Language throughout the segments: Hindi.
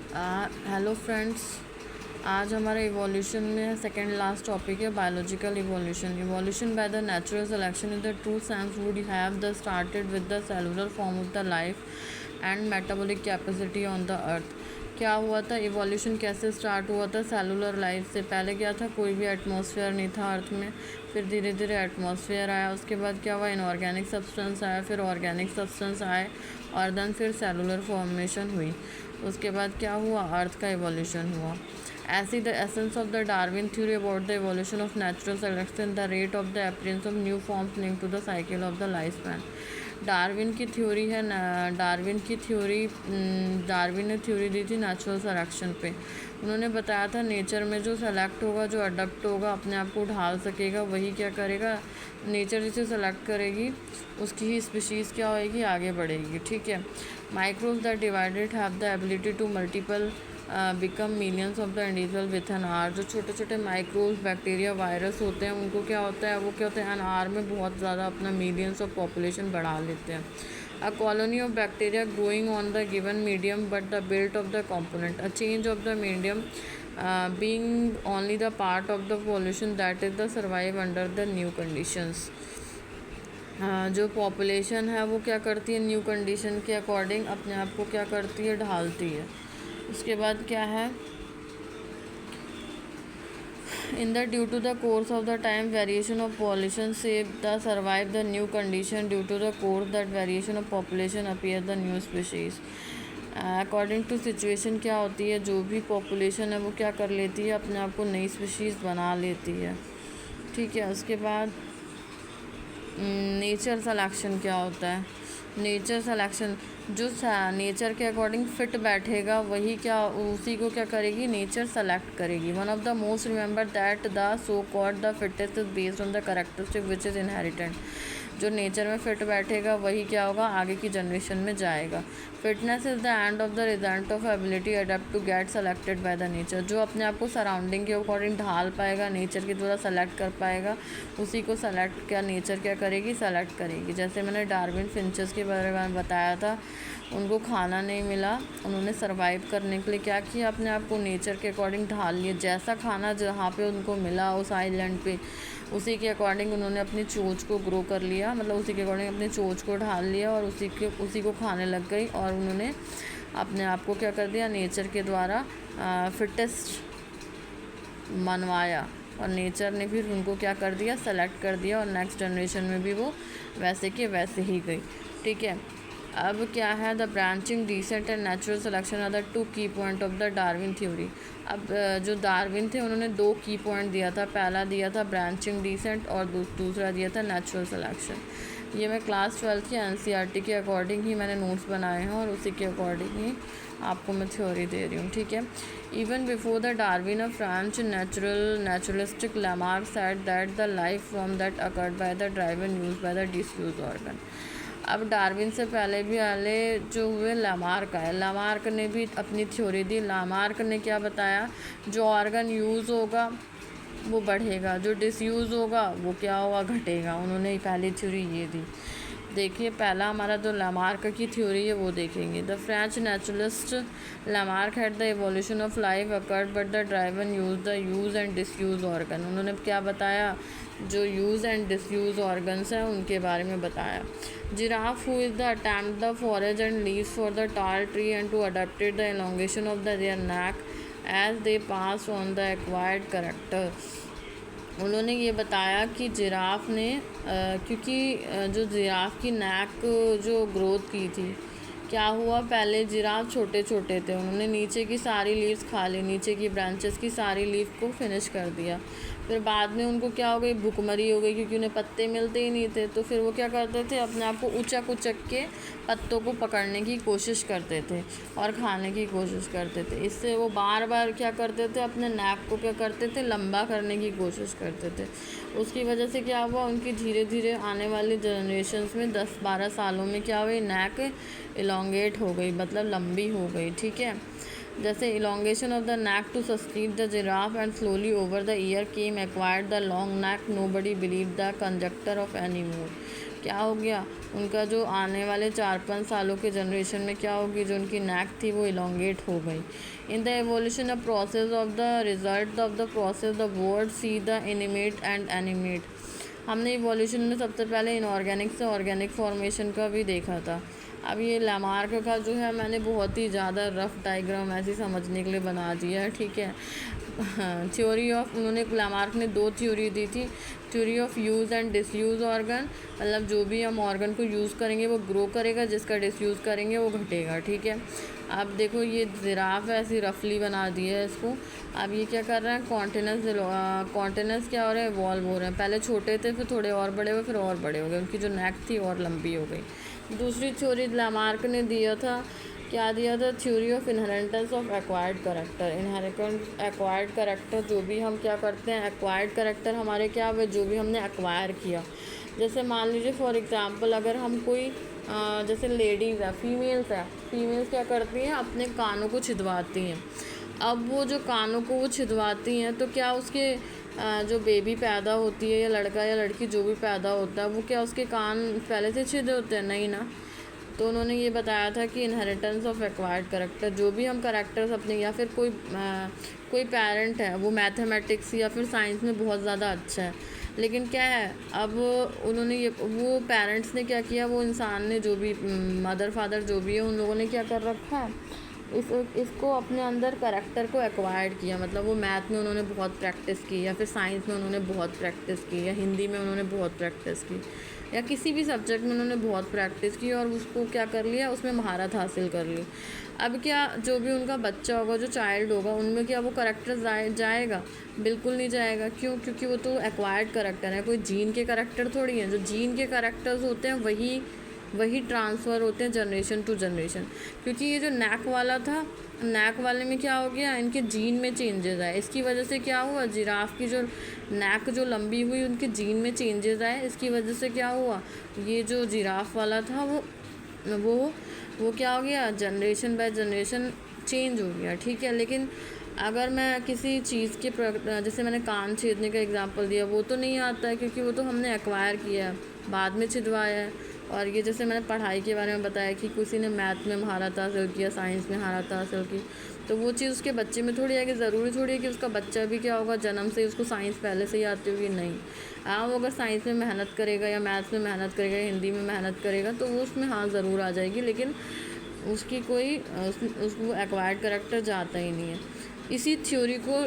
Hello friends. आज हमारा इवोल्यूशन में सेकेंड लास्ट टॉपिक है biological evolution. Evolution by the natural selection in the true sense would have the started with the cellular form of the life and metabolic capacity on the earth. क्या हुआ था, इवोल्यूशन कैसे स्टार्ट हुआ था? सेलुलर लाइफ से पहले क्या था, कोई भी एटमॉस्फेयर नहीं था अर्थ में। फिर धीरे धीरे एटमॉस्फेयर आया, उसके बाद क्या हुआ, इनऑर्गेनिक सब्सटेंस आया, फिर ऑर्गेनिक सब्सटेंस आए और देन फिर सेलुलर फॉर्मेशन हुई। उसके बाद क्या हुआ, अर्थ का इवोल्यूशन हुआ। ऐसी the essence of the Darwin theory about the evolution of natural selection the rate of the appearance of new forms link to the cycle of the life span. Darwin की थ्योरी है डार्विन ने थ्योरी दी थी नेचुरल सिलेक्शन पे। उन्होंने बताया था नेचर में जो सेलेक्ट होगा, जो अडप्ट होगा, अपने आप को ढाल सकेगा, वही क्या करेगा, नेचर जिसे सेलेक्ट करेगी उसकी ही स्पीशीज़ क्या होएगी, आगे बढ़ेगी। ठीक है। Microbes that divided have the ability to multiple become millions of the individual with an hour. जो छोटे छोटे माइक्रोब्स, बैक्टीरिया, वायरस होते हैं, उनको क्या होता है, वो क्या होते हैं, एन आर में बहुत ज़्यादा अपना मिलियंस ऑफ पॉपुलेशन बढ़ा लेते हैं। A colony of bacteria growing on the given medium but the built of the component. A change of the medium being only the part of the pollution that is the survive under the new conditions. जो पॉपुलेशन है वो क्या करती है, न्यू कंडीशन के अकॉर्डिंग अपने आप को क्या करती है, ढालती है। उसके बाद क्या है, in the due to the course of the time variation of population shape the survive the new condition due to the course that variation of population appear the new species. According to situation क्या होती है, जो भी पॉपुलेशन है वो क्या कर लेती है, अपने आप को नई स्पीशीज़ बना लेती है। ठीक है। उसके बाद नेचर सलेक्शन क्या होता है, नेचर सलेक्शन जो नेचर के अकॉर्डिंग फिट बैठेगा वही क्या, उसी को क्या करेगी, नेचर सेलेक्ट करेगी। One of the most remember that the so called the fittest is based on the characteristic which is inherent. जो नेचर में फिट बैठेगा वही क्या होगा, आगे की जनरेशन में जाएगा। Fitness is the end of the result of ability adapt to get selected by the nature. जो अपने आप को सराउंडिंग के अकॉर्डिंग ढाल पाएगा, नेचर के द्वारा सेलेक्ट कर पाएगा, उसी को सेलेक्ट क्या नेचर क्या करेगी, सेलेक्ट करेगी। जैसे मैंने डार्विन फिंचेस के बारे में बताया था, उनको खाना नहीं मिला, उन्होंने सरवाइव करने के लिए क्या किया, अपने आप को नेचर के अकॉर्डिंग ढाल लिया। जैसा खाना जहाँ पे उनको मिला उस आइलैंड पे, उसी के अकॉर्डिंग उन्होंने अपनी चोंच को ग्रो कर लिया, मतलब उसी के अकॉर्डिंग अपनी चोंच को ढाल लिया और उसी को खाने लग गई और उन्होंने अपने आप को क्या कर दिया, नेचर के द्वारा फिटेस्ट मनवाया और नेचर ने फिर उनको क्या कर दिया, सेलेक्ट कर दिया और नेक्स्ट जनरेशन में भी वो वैसे के वैसे ही गई। ठीक है। अब क्या है, the branching, descent and natural selection are the two key point of the Darwin theory. अब जो डार्विन थे उन्होंने दो की पॉइंट दिया था, पहला दिया था ब्रांचिंग डिसेंट और दूसरा दिया था नेचुरल सिलेक्शन। ये मैं क्लास 12 की एनसीईआरटी के अकॉर्डिंग ही मैंने नोट्स बनाए हैं और उसी के अकॉर्डिंग ही आपको मैं थ्योरी दे रही हूँ। ठीक है। Even before the Darwin a French naturalistic Lamarck said that the life form that occurred by the driven use by the disuse organ. अब डार्विन से पहले भी वाले जो हुए, लामार्क आए, लामार्क ने भी अपनी थ्योरी दी। लामार्क ने क्या बताया, जो ऑर्गन यूज़ होगा वो बढ़ेगा, जो डिसयूज़ होगा वो क्या होगा, घटेगा। उन्होंने पहली थ्योरी ये दी। देखिए, पहला हमारा जो लामार्क की थ्योरी है वो देखेंगे। The French naturalist Lamarck had the evolution of life occurred but the driven use and disuse organ. उन्होंने क्या बताया, जो यूज़ एंड डिसयूज ऑर्गन्स हैं उनके बारे में बताया। Giraffe who is the attempt the forage and leaves for the tall tree and to adapted the elongation of the their neck as they pass on the acquired character. उन्होंने ये बताया कि जिराफ ने क्योंकि जो जिराफ की नेक जो ग्रोथ की थी, क्या हुआ, पहले जिराफ छोटे छोटे थे, उन्होंने नीचे की सारी लीव्स खा ली, नीचे की ब्रांचेस की सारी लीव को फिनिश कर दिया। फिर बाद में उनको क्या हो गई, भुखमरी हो गई, क्योंकि उन्हें पत्ते मिलते ही नहीं थे। तो फिर वो क्या करते थे, अपने आप को उचक उचक के पत्तों को पकड़ने की कोशिश करते थे और खाने की कोशिश करते थे। इससे वो बार बार क्या करते थे, अपने नेक को क्या करते थे, लंबा करने की कोशिश करते थे। उसकी वजह से क्या हुआ, उनकी धीरे धीरे आने वाली जनरेशन्स में 10-12 सालों में क्या हुई, नेक इलोंगेट हो गई, मतलब लंबी हो गई। ठीक है। जैसे elongation of the neck to sustain the giraffe and slowly over the year came acquired the long neck, nobody believe the conjecture of any more. क्या हो गया, उनका जो आने वाले 4-5 सालों के जनरेशन में क्या होगी, जो उनकी नेक थी वो इलोंगेट हो गई। In the evolution of process of the result of the process the word see the animate and animate. हमने इवोल्यूशन में सबसे पहले इनऑर्गेनिक से ऑर्गेनिक फॉर्मेशन का भी देखा था। अब ये लैमार्क का जो है मैंने बहुत ही ज़्यादा रफ डायग्राम ऐसे समझने के लिए बना दिया है, ठीक है। थ्योरी ऑफ, उन्होंने लैमार्क ने 2 थ्योरी दी थी, theory of use and disuse organ, मतलब जो भी हम ऑर्गन को यूज़ करेंगे वो ग्रो करेगा, जिसका डिसयूज़ करेंगे वो घटेगा, ठीक है। अब देखो ये जिराफ है, ऐसी रफली बना दी है इसको। अब ये क्या कर रहा है, कॉन्टिनस क्या हो रहा है, इवॉल्व हो रहे हैं। पहले छोटे थे, फिर थोड़े और बड़े हुए, फिर और बड़े हो गए, उनकी जो नेक थी और लंबी हो गई। दूसरी थ्योरी लैमार्क ने दिया था, क्या दिया था, theory of inheritance of acquired character. Inherent acquired character, जो भी हम क्या करते हैं, एक्वायर्ड करेक्टर हमारे क्या हुए, जो भी हमने एक्वायर किया। जैसे मान लीजिए फॉर एग्ज़ाम्पल, अगर हम कोई जैसे लेडीज़ है, फीमेल्स क्या करती हैं, अपने कानों को छिदवाती हैं। अब वो जो कानों को वो छिदवाती हैं, तो क्या उसके जो बेबी पैदा होती है, या लड़का या लड़की जो भी पैदा होता है, वो क्या उसके कान पहले से छिदे होते हैं, नहीं ना। तो उन्होंने ये बताया था कि इनहेरिटेंस ऑफ एक्वायर्ड करेक्टर, जो भी हम करेक्टर्स अपने, या फिर कोई पेरेंट है वो मैथमेटिक्स या फिर साइंस में बहुत ज़्यादा अच्छा है, लेकिन क्या है, अब उन्होंने ये, वो पेरेंट्स ने क्या किया, वो इंसान ने, जो भी मदर फादर जो भी है, उन लोगों ने क्या कर रखा है, इसको अपने अंदर करेक्टर को एक्वायर्ड किया। मतलब वो मैथ में उन्होंने बहुत प्रैक्टिस की, या फिर साइंस में उन्होंने बहुत प्रैक्टिस की, या हिंदी में उन्होंने बहुत प्रैक्टिस की, या किसी भी सब्जेक्ट में उन्होंने बहुत प्रैक्टिस की, और उसको क्या कर लिया, उसमें महारत हासिल कर ली। अब क्या, जो भी उनका बच्चा होगा, जो चाइल्ड होगा, उनमें क्या वो करेक्टर जाएगा? बिल्कुल नहीं जाएगा। क्यों? क्योंकि वो तो एक्वायर्ड करेक्टर है, कोई जीन के करेक्टर थोड़ी हैं। जो जीन के करेक्टर्स होते हैं वही ट्रांसफ़र होते हैं जनरेशन टू जनरेशन। क्योंकि ये जो नेक वाला था, नेक वाले में क्या हो गया, इनके जीन में चेंजेस आए। इसकी वजह से क्या हुआ, जिराफ की जो नेक जो लंबी हुई, उनके जीन में चेंजेस आए। इसकी वजह से क्या हुआ, ये जो जिराफ वाला था वो क्या हो गया, जनरेशन बाय जनरेशन चेंज हो गया, ठीक है। लेकिन अगर मैं किसी चीज़ के जैसे मैंने कान छेदने का एग्जांपल दिया, वो तो नहीं आता है, क्योंकि वो तो हमने एक्वायर किया है, बाद में छिदवाया है। और ये जैसे मैंने पढ़ाई के बारे में बताया कि किसी ने मैथ में महारत हासिल किया, साइंस में महारत हासिल की, तो वो चीज़ उसके बच्चे में थोड़ी है कि ज़रूरी थोड़ी है कि उसका बच्चा भी क्या होगा, जन्म से उसको साइंस पहले से ही आती होगी, नहीं। हाँ, वो अगर साइंस में मेहनत करेगा, या मैथ्स में मेहनत करेगा, या हिंदी में मेहनत करेगा, तो वो उसमें हाँ ज़रूर आ जाएगी, लेकिन उसकी कोई उसको एक्वायर्ड करेक्टर जाता ही नहीं है। इसी थ्योरी को,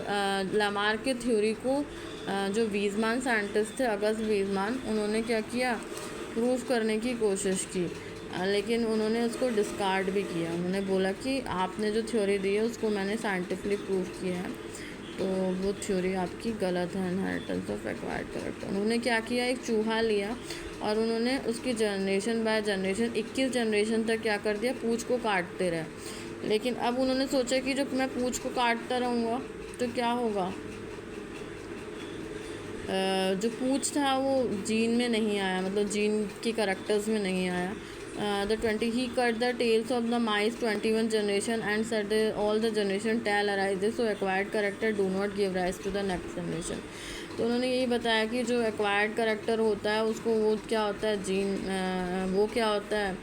लैमार्क के थ्योरी को, जो वीज़मान साइंटिस्ट थे, अगस्त वीज़मान, उन्होंने क्या किया, प्रूव करने की कोशिश की, लेकिन उन्होंने उसको डिस्कार्ड भी किया। उन्होंने बोला कि आपने जो थ्योरी दी है उसको मैंने साइंटिफिकली प्रूव किया है, तो वो थ्योरी आपकी गलत है, इनहेरिटेंस ऑफ एक्वायर्ड करेक्टर। उन्होंने क्या किया, एक चूहा लिया और उन्होंने उसकी जनरेशन बाय जनरेशन 21 जनरेशन तक क्या कर दिया, पूँछ को काटते रहे। लेकिन अब उन्होंने सोचा कि जब मैं पूँछ को काटता रहूँगा तो क्या होगा, जो पूँछ था वो जीन में नहीं आया, मतलब जीन के करेक्टर्स में नहीं आया। he cut the tails of the mice 21 generation and said all the generation tail arises, so acquired character do not give rise to the next generation। तो उन्होंने यही बताया कि जो एक्वायर्ड करेक्टर होता है उसको, वो क्या होता है, जीन, वो क्या होता है,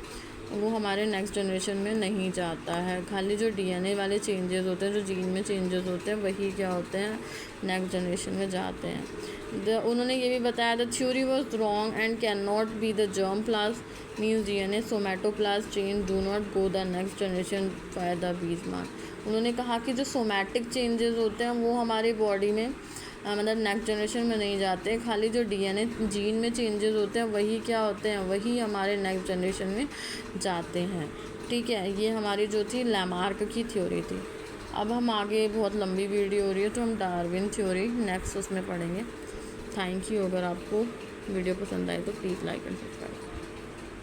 वो हमारे नेक्स्ट जनरेशन में नहीं जाता है। खाली जो डीएनए वाले चेंजेस होते हैं, जो जीन में चेंजेस होते हैं, वही क्या होते हैं, नेक्स्ट जनरेशन में जाते हैं। उन्होंने ये भी बताया the theory was wrong and can not be the germ plast means DNA somatoplast change do not go the next generation by the Weismann. उन्होंने कहा कि जो सोमैटिक चेंजेस होते हैं वो हमारी बॉडी में, मतलब नेक्स्ट जनरेशन में नहीं जाते। खाली जो डीएनए जीन में चेंजेस होते हैं वही क्या होते हैं, वही हमारे नेक्स्ट जनरेशन में जाते हैं, ठीक है। ये हमारी जो थी लैमार्क की थ्योरी थी। अब हम आगे, बहुत लंबी वीडियो हो रही है, तो हम डार्विन थ्योरी नेक्स्ट उसमें पढ़ेंगे। Thank you. अगर आपको वीडियो पसंद आए तो प्लीज़ लाइक एंड सब्सक्राइब।